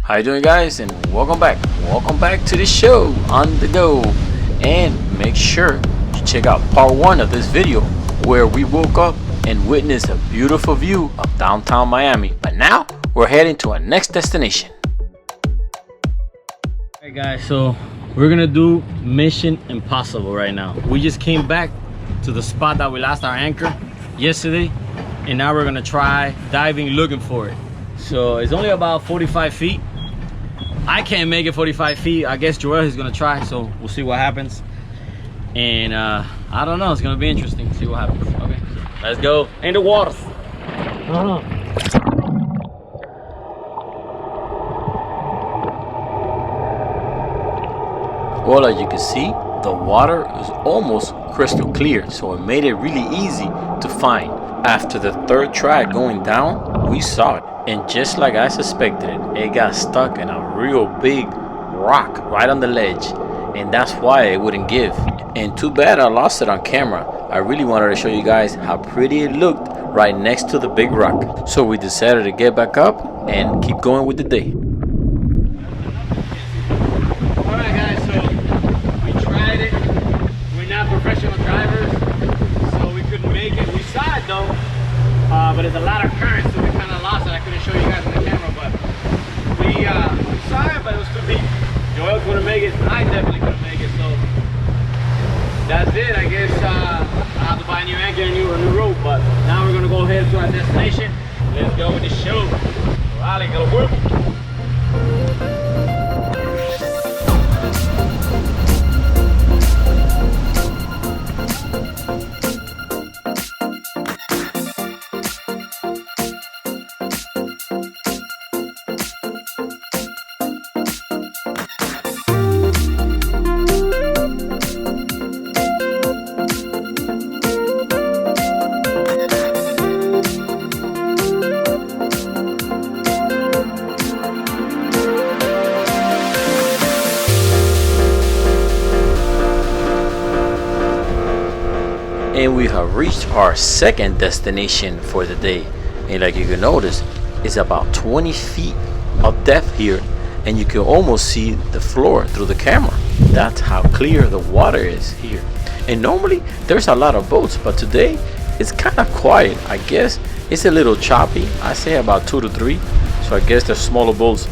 How you doing, guys? And welcome back to the show on the go. And make sure to check out part 1 of this video where we woke up and witnessed a beautiful view of downtown Miami. But now we're heading to our next destination. Alright guys, so we're gonna do Mission Impossible right now. We just came back to the spot that we lost our anchor yesterday, and now we're gonna try diving looking for it. So it's only about 45 feet. I can't make it 45 feet. I guess Joel is gonna try, so we'll see what happens. And I don't know, it's gonna be interesting. See what happens. Okay, let's go in the water. Well, as you can see, the water is almost crystal clear, so it made it really easy to find. After the third try going down, we saw it, and just like I suspected it got stuck in a real big rock right on the ledge, and that's why it wouldn't give. And too bad I lost it on camera. I really wanted to show you guys how pretty it looked right next to the big rock. So we decided to get back up and keep going with the day. Alright guys, so we tried it. We're not professional drivers, so we couldn't make it. We saw it though, but there's a lot of current, so we kind of lost it. I couldn't show you guys on the camera, but we saw it, but it was too deep. Joel couldn't make it. I definitely couldn't make it, so that's it. I guess I have to buy a new anchor and a new rope, but now we're gonna go ahead to our destination. Let's go with the show. Vale, que lo vuelvo. And we have reached our second destination for the day, and like you can notice, it's about 20 feet of depth here, and you can almost see the floor through the camera. That's how clear the water is here. And normally there's a lot of boats, but today it's kind of quiet. I guess it's a little choppy. I say about 2 to 3, so I guess the smaller boats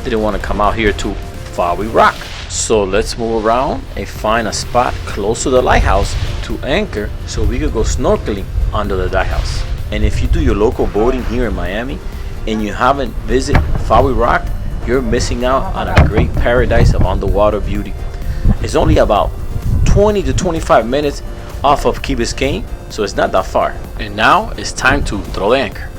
didn't want to come out here to Fowey Rock. So let's move around and find a spot close to the lighthouse to anchor so we could go snorkeling under the lighthouse. And if you do your local boating here in Miami and you haven't visited Fowey Rock, you're missing out on a great paradise of underwater beauty. It's only about 20 to 25 minutes off of Key Biscayne, so it's not that far. And now it's time to throw the anchor.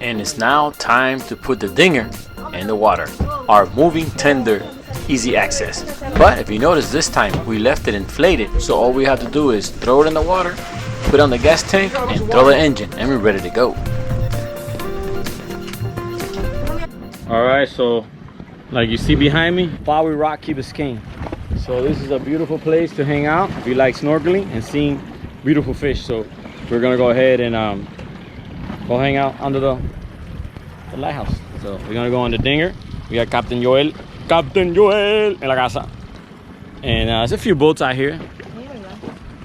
And it's now time to put the dinger in the water, our moving tender easy access. But if you notice, this time we left it inflated, so all we have to do is throw it in the water, put on the gas tank, and throw the engine, and we're ready to go. Alright, so like you see behind me, Fowey Rock, Key Biscayne. So this is a beautiful place to hang out if you like snorkeling and seeing beautiful fish. So we're gonna go ahead and go hang out under the lighthouse. So we're gonna go on the dinger. We got Captain Joel in la casa, and there's a few boats out here.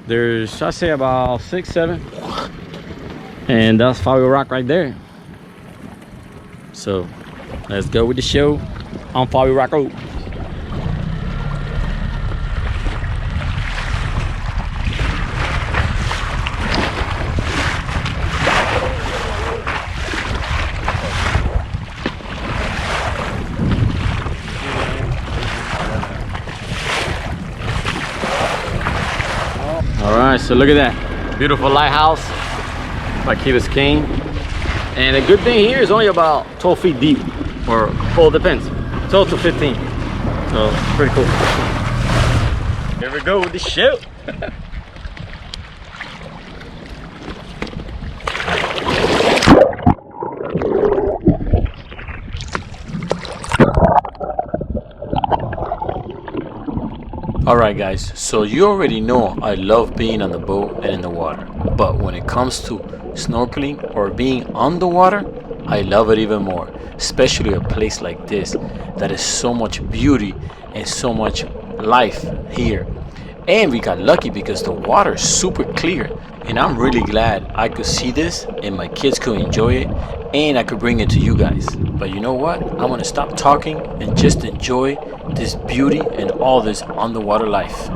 There's, I say, about 6, 7, and that's Fowey Rock right there. So let's go with the show on Fowey Rock. Alright, so look at that beautiful lighthouse by Key Biscayne. And the good thing here is only about 12 feet deep, or well, it depends, 12 to 15. So pretty cool. Here we go with the show. Alright guys, so you already know I love being on the boat and in the water. But when it comes to snorkeling or being underwater, I love it even more. Especially a place like this that is so much beauty and so much life here. And we got lucky because the water is super clear. And I'm really glad I could see this and my kids could enjoy it and I could bring it to you guys. But you know what? I'm gonna stop talking and just enjoy this beauty and all this underwater life.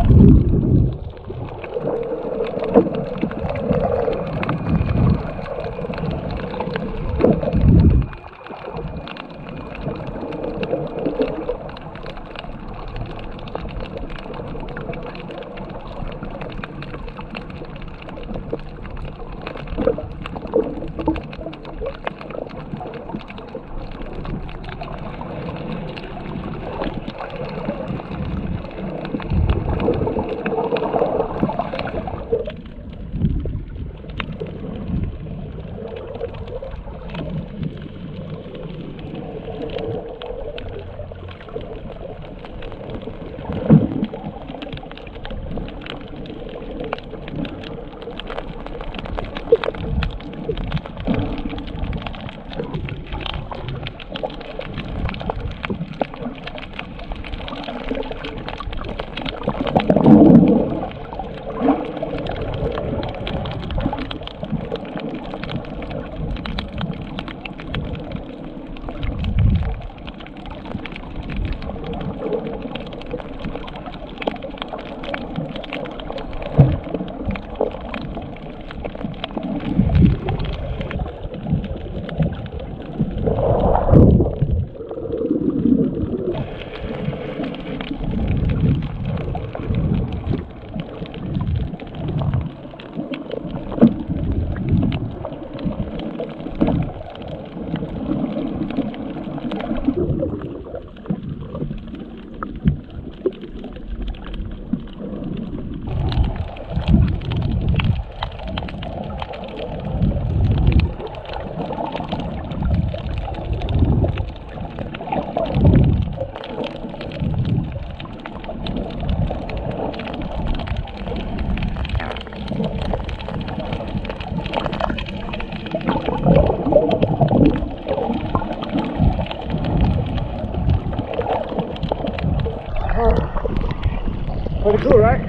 Pretty cool, right?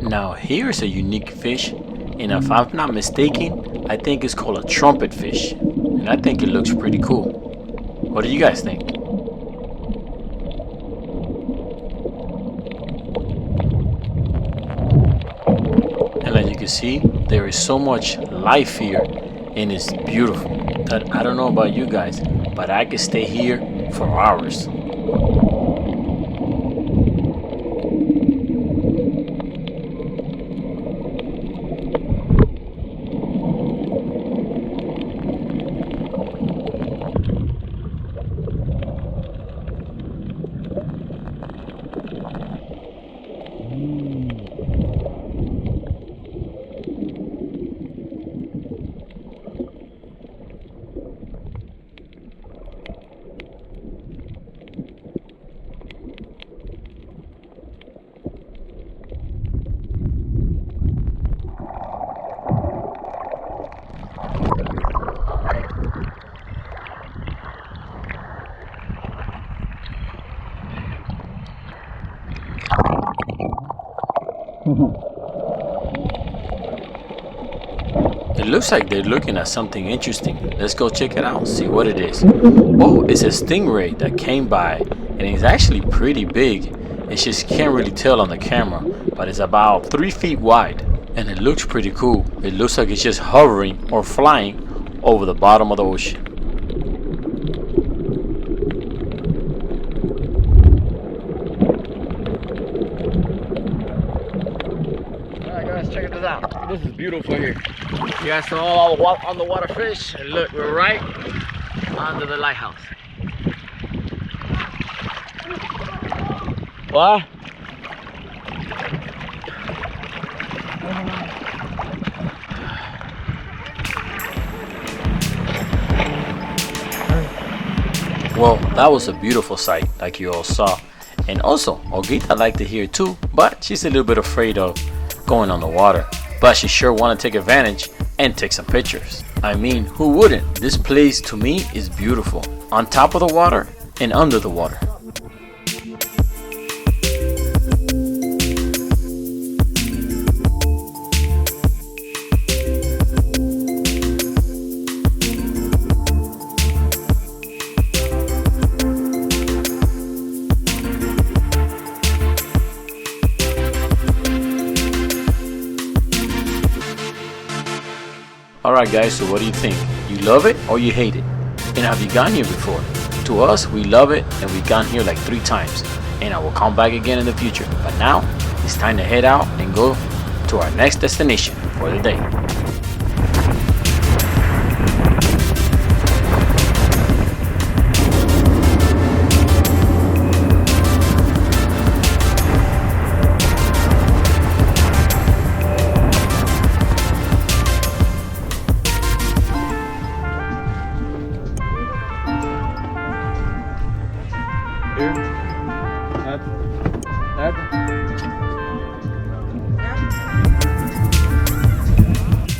Now here's a unique fish, and if I'm not mistaken, I think it's called a trumpet fish, and I think it looks pretty cool. What do you guys think? And as you can see, there is so much life here, and it's beautiful that I don't know about you guys, but I could stay here for hours. It looks like they're looking at something interesting. Let's go check it out, see what it is. Oh, it's a stingray that came by, and it's actually pretty big. It's just can't really tell on the camera, but it's about 3 feet wide, and it looks pretty cool. It looks like it's just hovering or flying over the bottom of the ocean. Alright guys, check this out. This is beautiful here. You guys saw all the underwater fish, and look, we're right under the lighthouse. What? Well, that was a beautiful sight, like you all saw. And also, Olguita liked it here too, but she's a little bit afraid of going on the water. But she sure want to take advantage and take some pictures. I mean, who wouldn't? This place to me is beautiful. On top of the water and under the water. Alright guys, so what do you think? You love it or you hate it? And have you gone here before? To us, we love it and we've gone here like 3 times. And I will come back again in the future. But now, it's time to head out and go to our next destination for the day.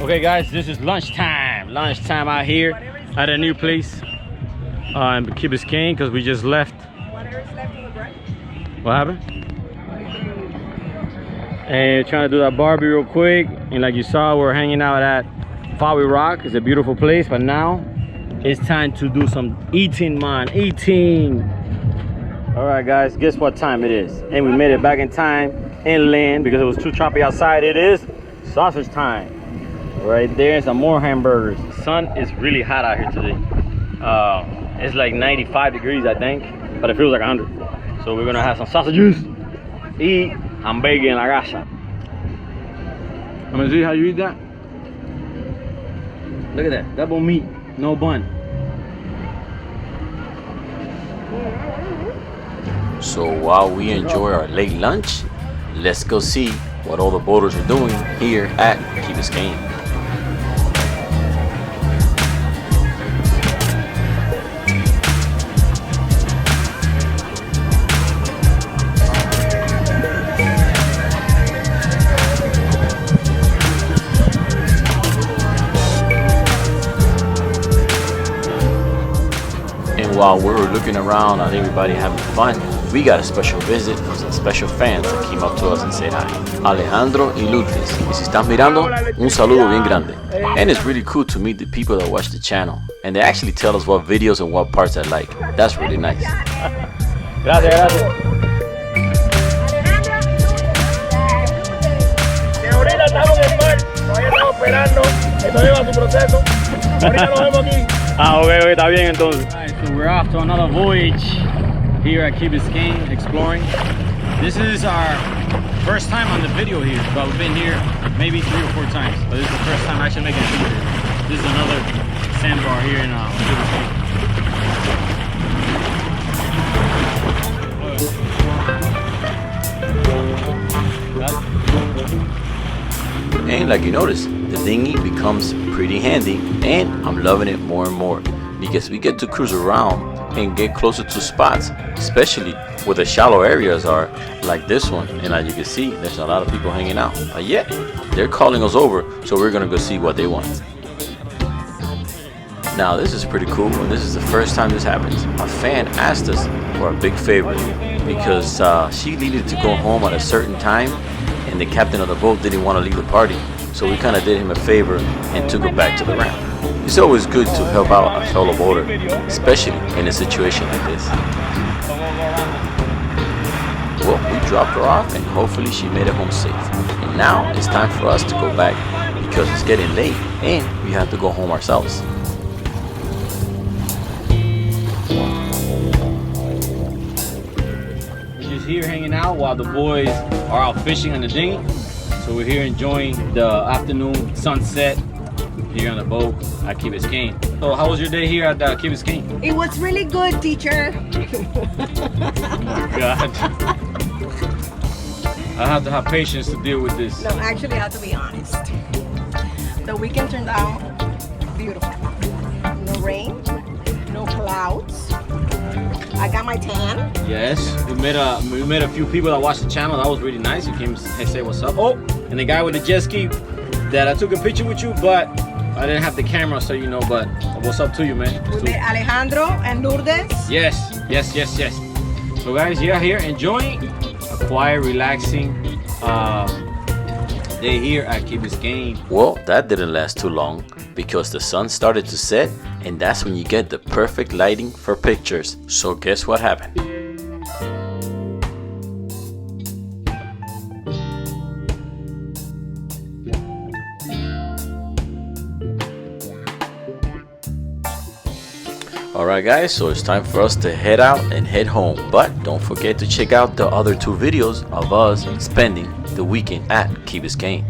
Okay guys, this is lunchtime out here at a new place in Key Biscayne, because we just left. What happened? And trying to do that barbie real quick, and like you saw, we're hanging out at Fowey Rock. It's a beautiful place, but now it's time to do some eating, man. All right guys, guess what time it is? And we made it back in time inland because it was too choppy outside. It is sausage time. Right there, some more hamburgers. The sun is really hot out here today. It's like 95 degrees, I think, but it feels like 100. So we're gonna have some sausages, eat hamburger en la casa. I'm gonna see how you eat that. Look at that, double meat, no bun. So while we enjoy our late lunch, let's go see what all the boaters are doing here at Key Biscayne. While we were looking around at everybody having fun, we got a special visit from some special fans that came up to us and said hi. Alejandro y Lourdes. Y si estás mirando, un saludo bien grande. And it's really cool to meet the people that watch the channel. And they actually tell us what videos and what parts I like. That's really nice. Gracias, gracias. Ahorita estamos en el mar, todavía estamos esperando. Esto lleva su proceso. Ahorita nos vemos aquí. Okay, está bien entonces. Alright, so we're off to another voyage here at Key Biscayne exploring. This is our first time on the video here, but we've been here maybe 3 or 4 times. But this is the first time actually making a video here. This is another sandbar here in Key Biscayne. And like you notice, the dinghy becomes pretty handy, and I'm loving it more and more because we get to cruise around and get closer to spots, especially where the shallow areas are, like this one. And as you can see, there's a lot of people hanging out. But yeah, they're calling us over, so we're gonna go see what they want. Now this is pretty cool, and this is the first time this happens. A fan asked us for a big favor because she needed to go home at a certain time, and the captain of the boat didn't want to leave the party. So we kind of did him a favor and took her back to the ramp. It's always good to help out a fellow boater, especially in a situation like this. Well, we dropped her off and hopefully she made it home safe. And now it's time for us to go back because it's getting late and we have to go home ourselves. We're just here hanging out while the boys are out fishing on the dinghy. So we're here enjoying the afternoon sunset here on the boat at Key Biscayne. So how was your day here at Key Biscayne? It was really good, teacher. Oh my God. I have to have patience to deal with this. No, actually, I have to be honest. The weekend turned out beautiful. No rain, no clouds. I got my tan. Yes, we met a few people that watched the channel. That was really nice. You came and say what's up. Oh, and the guy with the jet ski that I took a picture with you, but I didn't have the camera, so you know. But what's up to you, man? We met Alejandro and Lourdes. Yes. So guys, yeah, here enjoying a quiet, relaxing day here at Key Biscayne. Well, that didn't last too long because the sun started to set, and that's when you get the perfect lighting for pictures. So guess what happened? Alright guys, so it's time for us to head out and head home. But don't forget to check out the other 2 videos of us spending the weekend at Key Biscayne.